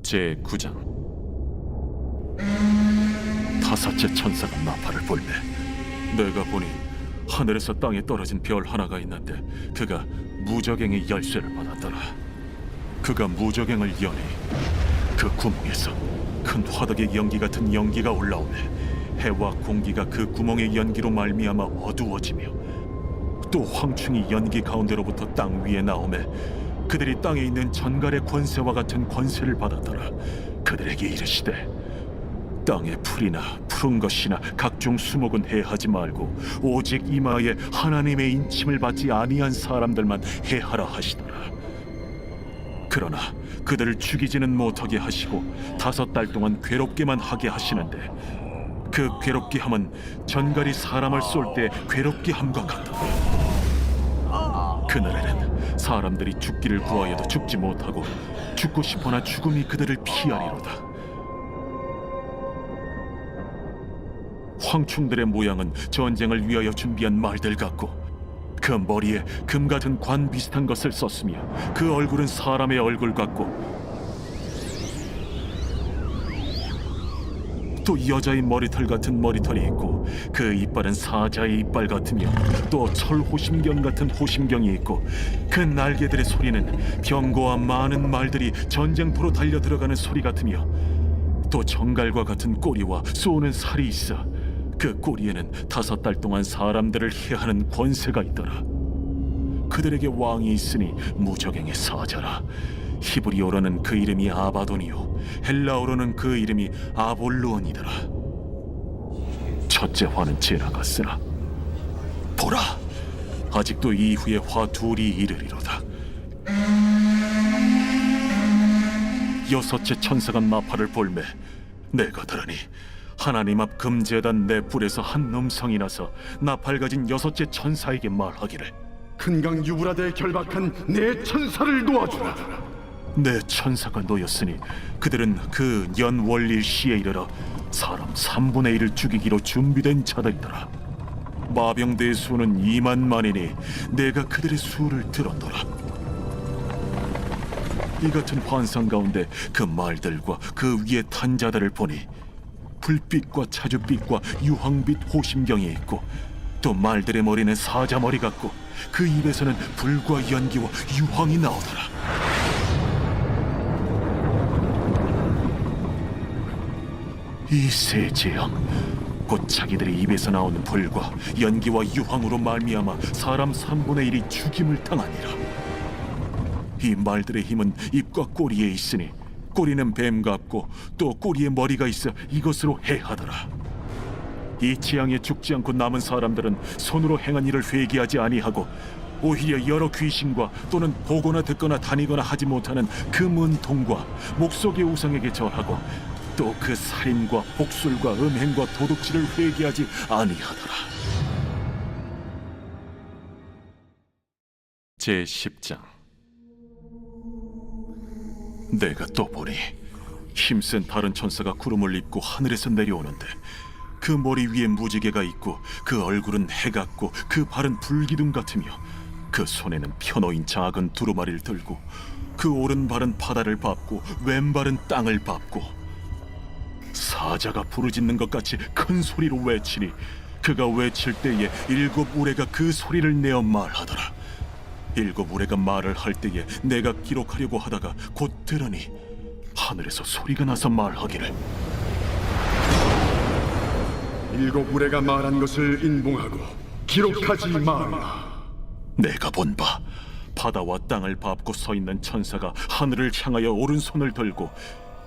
제9장. 다섯째 천사가 나팔을 불매 내가 보니 하늘에서 땅에 떨어진 별 하나가 있는데 그가 무저갱의 열쇠를 받았더라. 그가 무저갱을 여니 그 구멍에서 큰 화덕의 연기 같은 연기가 올라오매 해와 공기가 그 구멍의 연기로 말미암아 어두워지며 또 황충이 연기 가운데로부터 땅 위에 나오매 그들이 땅에 있는 전갈의 권세와 같은 권세를 받았더라. 그들에게 이르시되 땅의 풀이나 푸른 것이나 각종 수목은 해하지 말고 오직 이마에 하나님의 인침을 받지 아니한 사람들만 해하라 하시더라. 그러나 그들을 죽이지는 못하게 하시고 5달 동안 괴롭게만 하게 하시는데 그 괴롭게 함은 전갈이 사람을 쏠 때 괴롭게 함과 같더라. 그날에는 사람들이 죽기를 구하여도 죽지 못하고 죽고 싶으나 죽음이 그들을 피하리로다. 황충들의 모양은 전쟁을 위하여 준비한 말들 같고 그 머리에 금 같은 관 비슷한 것을 썼으며 그 얼굴은 사람의 얼굴 같고 또 여자의 머리털 같은 머리털이 있고 그 이빨은 사자의 이빨 같으며 또 철호심경 같은 호심경이 있고 그 날개들의 소리는 병거와 많은 말들이 전쟁터로 달려 들어가는 소리 같으며 또 정갈과 같은 꼬리와 쏘는 살이 있어 그 꼬리에는 5달 동안 사람들을 해하는 권세가 있더라. 그들에게 왕이 있으니 무저갱의 사자라. 히브리어로는 그 이름이 아바돈이요 헬라어로는 그 이름이 아볼루온이더라. 첫째 화는 지나갔으나 보라, 아직도 이후에 화 둘이 이르리로다. 여섯째 천사가 나팔을 불매 내가 들으니 하나님 앞 금제단 내 뿔에서 한 음성이 나서 나팔 가진 여섯째 천사에게 말하기를 큰 강 유브라데에 결박한 내 천사를 놓아주라. 내 천사가 놓였으니 그들은 그 연월일 시에 이르러 사람 3분의 1을 죽이기로 준비된 자들이더라. 마병대의 수는 2만만이니 내가 그들의 수를 들었더라. 이 같은 환상 가운데 그 말들과 그 위에 탄 자들을 보니 불빛과 차주빛과 유황빛 호심경이 있고 또 말들의 머리는 사자 머리 같고 그 입에서는 불과 연기와 유황이 나오더라. 이 세 재앙 곧 자기들의 입에서 나오는 불과 연기와 유황으로 말미암아 사람 3분의 1이 죽임을 당하니라. 이 말들의 힘은 입과 꼬리에 있으니 꼬리는 뱀 같고 또 꼬리에 머리가 있어 이것으로 해하더라. 이 재앙에 죽지 않고 남은 사람들은 손으로 행한 일을 회개하지 아니하고 오히려 여러 귀신과 또는 보거나 듣거나 다니거나 하지 못하는 그 문통과 목석의 우상에게 절하고 또 그 살인과 복술과 음행과 도둑질을 회개하지 아니하더라. 제10장. 내가 또 보니 힘센 다른 천사가 구름을 입고 하늘에서 내려오는데 그 머리 위에 무지개가 있고 그 얼굴은 해 같고 그 발은 불기둥 같으며 그 손에는 펴놓인 작은 두루마리를 들고 그 오른발은 바다를 밟고 왼발은 땅을 밟고 사자가 부르짖는 것 같이 큰 소리로 외치니 그가 외칠 때에 7 우레가 그 소리를 내어 말하더라. 7 우레가 말을 할 때에 내가 기록하려고 하다가 곧 들으니 하늘에서 소리가 나서 말하기를 7 우레가 말한 것을 인봉하고 기록하지 말라. 내가 본 바 바다와 땅을 밟고 서 있는 천사가 하늘을 향하여 오른손을 들고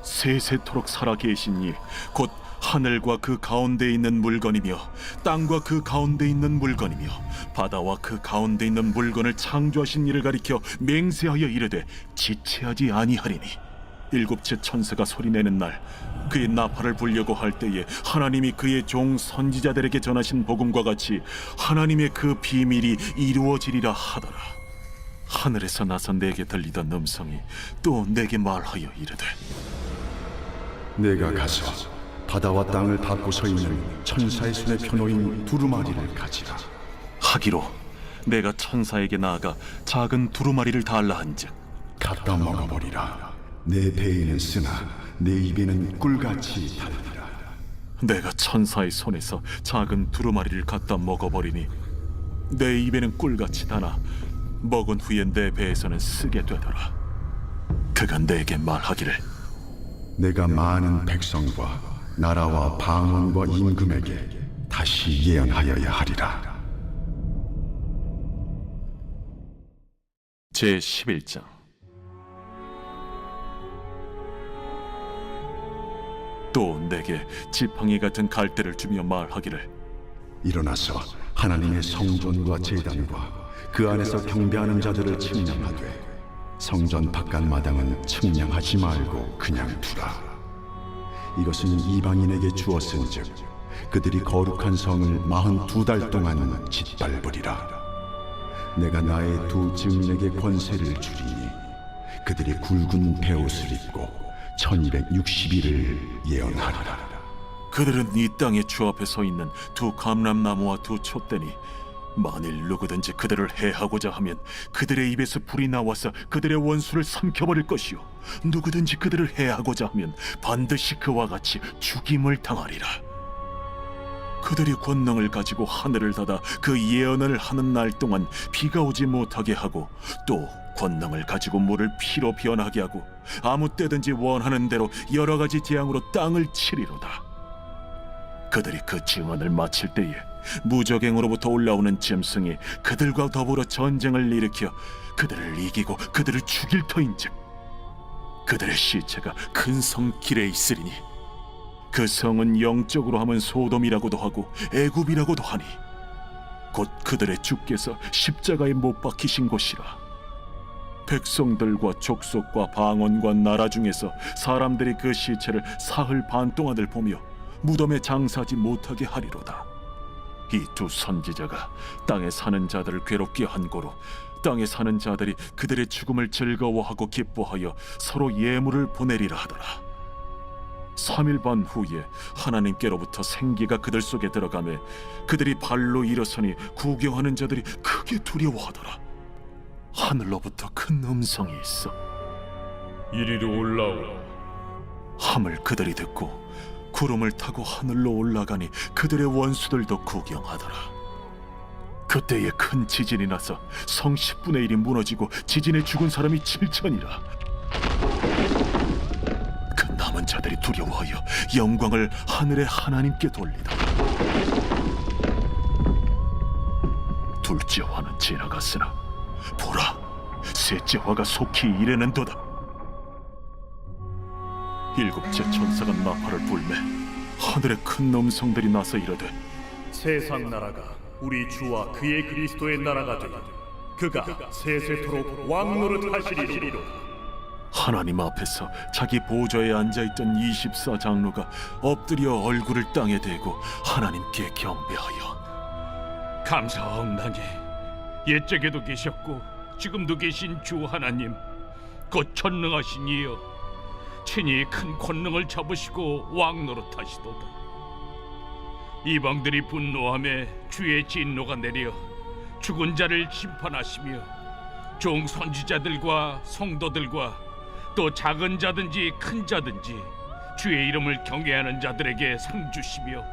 세세토록 살아 계신 이 곧 하늘과 그 가운데 있는 물건이며 땅과 그 가운데 있는 물건이며 바다와 그 가운데 있는 물건을 창조하신 이를 가리켜 맹세하여 이르되 지체하지 아니하리니 7째 천사가 소리내는 날 그의 나팔을 불려고 할 때에 하나님이 그의 종 선지자들에게 전하신 복음과 같이 하나님의 그 비밀이 이루어지리라 하더라. 하늘에서 나서 내게 들리던 음성이 또 내게 말하여 이르되 내가 가서 바다와 땅을 밟고 서 있는 천사의 손에 펴놓인 두루마리를 가지라. 하기로 내가 천사에게 나아가 작은 두루마리를 달라 한즉 갖다 먹어버리라. 내 배에는 쓰나 내 입에는 꿀같이 달리라. 내가 천사의 손에서 작은 두루마리를 갖다 먹어버리니 내 입에는 꿀같이 다나 먹은 후에 내 배에서는 쓰게 되더라. 그가 내게 말하기를 내가 많은 백성과 나라와 방언과 임금에게 다시 예언하여야 하리라. 제11장. 또 내게 지팡이 같은 갈대를 주며 말하기를 일어나서 하나님의 성전과 제단과 그 안에서 경배하는 자들을 측량하되 성전 바깥 마당은 측량하지 말고 그냥 두라. 이것은 이방인에게 주었은즉 그들이 거룩한 성을 42달 동안 짓밟으리라. 내가 나의 두 증인에게 권세를 주리니 그들이 굵은 베옷을 입고 1260일을 예언하리라. 그들은 이 땅의 주 앞에 서 있는 두 감람나무와 두 촛대니 만일 누구든지 그들을 해하고자 하면 그들의 입에서 불이 나와서 그들의 원수를 삼켜버릴 것이요 누구든지 그들을 해하고자 하면 반드시 그와 같이 죽임을 당하리라. 그들이 권능을 가지고 하늘을 닫아 그 예언을 하는 날 동안 비가 오지 못하게 하고 또 권능을 가지고 물을 피로 변하게 하고 아무 때든지 원하는 대로 여러 가지 재앙으로 땅을 치리로다. 그들이 그 증언을 마칠 때에 무적행으로부터 올라오는 짐승이 그들과 더불어 전쟁을 일으켜 그들을 이기고 그들을 죽일 터인즉 그들의 시체가 큰 성 길에 있으리니 그 성은 영적으로 하면 소돔이라고도 하고 애굽이라고도 하니 곧 그들의 주께서 십자가에 못 박히신 곳이라. 백성들과 족속과 방언과 나라 중에서 사람들이 그 시체를 사흘 반 동안을 보며 무덤에 장사하지 못하게 하리로다. 이 두 선지자가 땅에 사는 자들을 괴롭게 한 고로 땅에 사는 자들이 그들의 죽음을 즐거워하고 기뻐하여 서로 예물을 보내리라 하더라. 3일 반 후에 하나님께로부터 생기가 그들 속에 들어가매 그들이 발로 일어서니 구경하는 자들이 크게 두려워하더라. 하늘로부터 큰 음성이 있어 이리로 올라오라. 함을 그들이 듣고 구름을 타고 하늘로 올라가니 그들의 원수들도 구경하더라. 그때에 큰 지진이 나서 성 10분의 1이 무너지고 지진에 죽은 사람이 7천이라. 그 남은 자들이 두려워하여 영광을 하늘의 하나님께 돌리더라. 둘째 화는 지나갔으나 보라, 셋째 화가 속히 이르는도다. 일곱째 천사가 나팔을 불매 하늘에 큰 음성들이 나서 이르되 세상 나라가 우리 주와 그의 그리스도의 나라가 되니 그가 세세토록 왕노릇 하시리로다. 하나님 앞에서 자기 보좌에 앉아있던 24장로가 엎드려 얼굴을 땅에 대고 하나님께 경배하여 감사하옵나니 옛적에도 계셨고 지금도 계신 주 하나님 곧 전능하신 이여 친히 큰 권능을 잡으시고 왕노릇하시도다. 이방들이 분노하며 주의 진노가 내려 죽은 자를 심판하시며 종 선지자들과 성도들과 또 작은 자든지 큰 자든지 주의 이름을 경외하는 자들에게 상 주시며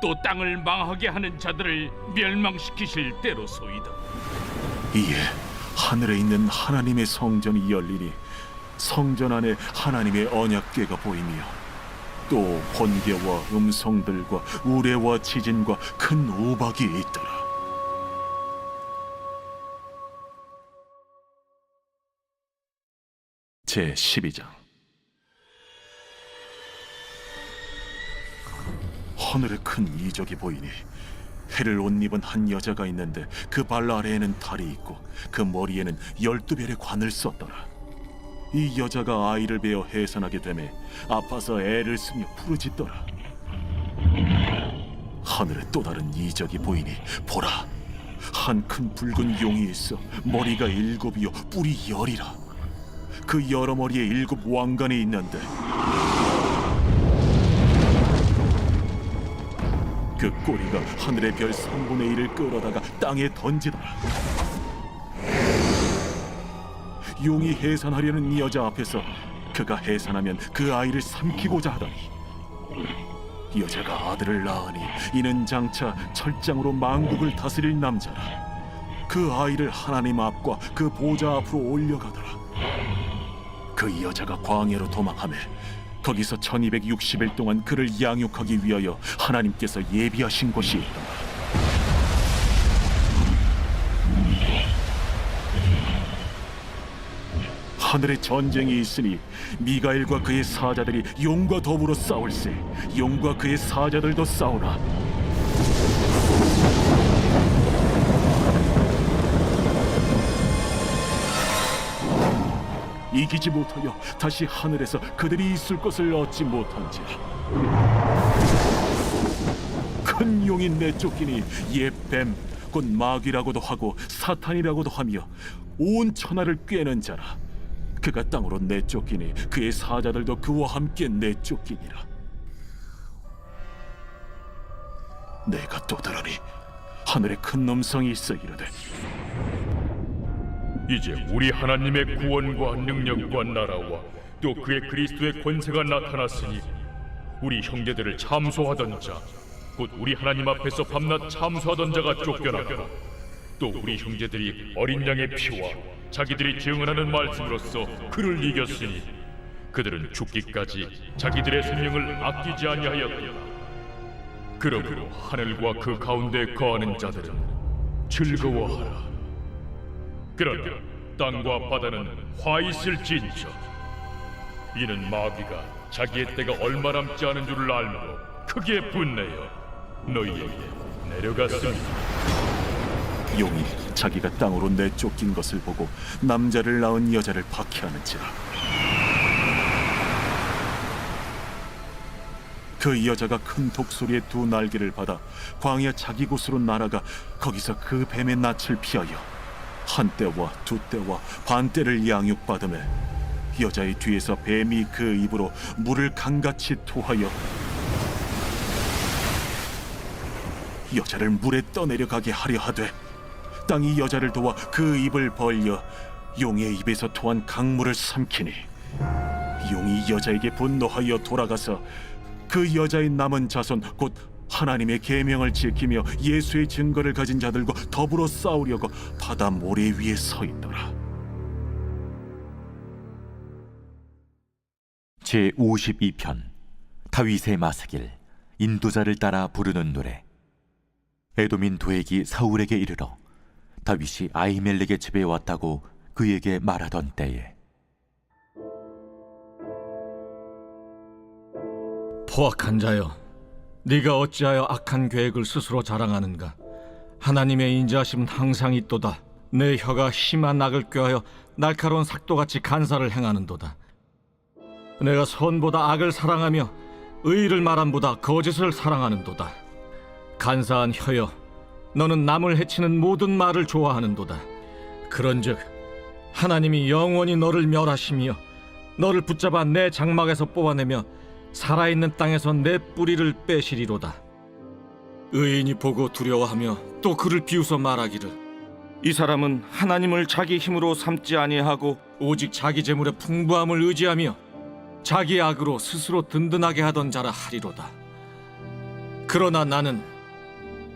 또 땅을 망하게 하는 자들을 멸망시키실 때로소이다. 이에 하늘에 있는 하나님의 성전이 열리니 성전 안에 하나님의 언약궤가 보이며 또 번개와 음성들과 우레와 지진과 큰 우박이 있더라. 제12장. 하늘에 큰 이적이 보이니 해를 옷 입은 한 여자가 있는데 그 발 아래에는 달이 있고 그 머리에는 12별의 관을 썼더라. 이 여자가 아이를 베어 해산하게 되매 아파서 애를 쓰며 부르짖더라. 하늘에 또 다른 이적이 보이니 보라, 한 큰 붉은 용이 있어 머리가 7이요 뿔이 10이라. 그 여러 머리에 7 왕관이 있는데 그 꼬리가 하늘의 별 3분의 1을 끌어다가 땅에 던지더라. 용이 해산하려는 이 여자 앞에서 그가 해산하면 그 아이를 삼키고자 하더니 여자가 아들을 낳으니 이는 장차 철장으로 만국을 다스릴 남자라. 그 아이를 하나님 앞과 그 보좌 앞으로 올려가더라. 그 여자가 광야로 도망하며 거기서 1260일 동안 그를 양육하기 위하여 하나님께서 예비하신 곳이 있더라. 하늘에 전쟁이 있으니 미가엘과 그의 사자들이 용과 더불어 싸울세. 용과 그의 사자들도 싸우나 이기지 못하여 다시 하늘에서 그들이 있을 것을 얻지 못한지라. 큰 용이 내쫓기니 옛 뱀 곧 마귀라고도 하고 사탄이라고도 하며 온 천하를 꿰는 자라. 그가 땅으로 내쫓기니 그의 사자들도 그와 함께 내쫓기니라. 내가 또 들으니 하늘에 큰 음성이 있어 이르되 이제 우리 하나님의 구원과 능력과 나라와 또 그의 그리스도의 권세가 나타났으니 우리 형제들을 참소하던 자 곧 우리 하나님 앞에서 밤낮 참소하던 자가 쫓겨나고 또 우리 형제들이 어린 양의 피와 자기들이 증언하는 말씀으로써 그를 이겼으니 그들은 죽기까지 자기들의 생명을 아끼지 아니하였다. 그러므로 하늘과 그 가운데 거하는 자들은 즐거워하라. 그러나 땅과 바다는 화 있을진저 이는 마귀가 자기의 때가 얼마 남지 않은 줄을 알므로 크게 분내어 너희에게 내려갔습니다. 용이 자기가 땅으로 내쫓긴 것을 보고 남자를 낳은 여자를 박해하는지라. 그 여자가 큰 독소리의 두 날개를 받아 광야 자기 곳으로 날아가 거기서 그 뱀의 낯을 피하여 한 때와 두 때와 반 때를 양육받으며 여자의 뒤에서 뱀이 그 입으로 물을 강같이 토하여 여자를 물에 떠내려가게 하려 하되 땅이 여자를 도와 그 입을 벌려 용의 입에서 토한 강물을 삼키니 용이 여자에게 분노하여 돌아가서 그 여자의 남은 자손 곧 하나님의 계명을 지키며 예수의 증거를 가진 자들과 더불어 싸우려고 바다 모래 위에 서 있더라. 제52편 다윗의 마스길 인도자를 따라 부르는 노래. 에돔인 도액이 사울에게 이르러 다윗이 아히멜렉의 집에 왔다고 그에게 말하던 때에 포악한 자여, 네가 어찌하여 악한 계획을 스스로 자랑하는가? 하나님의 인자하심은 항상 있도다. 내 혀가 심한 악을 꾀하여 날카로운 삭도같이 간사를 행하는도다. 내가 선보다 악을 사랑하며 의를 말함보다 거짓을 사랑하는도다. 간사한 혀여, 너는 남을 해치는 모든 말을 좋아하는도다. 그런즉 하나님이 영원히 너를 멸하시며 너를 붙잡아 내 장막에서 뽑아내며 살아있는 땅에서 내 뿌리를 빼시리로다. 의인이 보고 두려워하며 또 그를 비웃어 말하기를 이 사람은 하나님을 자기 힘으로 삼지 아니하고 오직 자기 재물의 풍부함을 의지하며 자기 악으로 스스로 든든하게 하던 자라 하리로다. 그러나 나는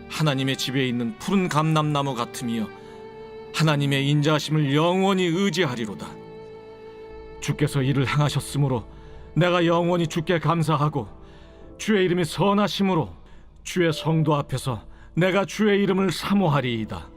하나님의 집에 있는 푸른 감람나무 같으며 하나님의 인자하심을 영원히 의지하리로다. 주께서 이를 행하셨으므로 내가 영원히 주께 감사하고 주의 이름이 선하심으로 주의 성도 앞에서 내가 주의 이름을 사모하리이다.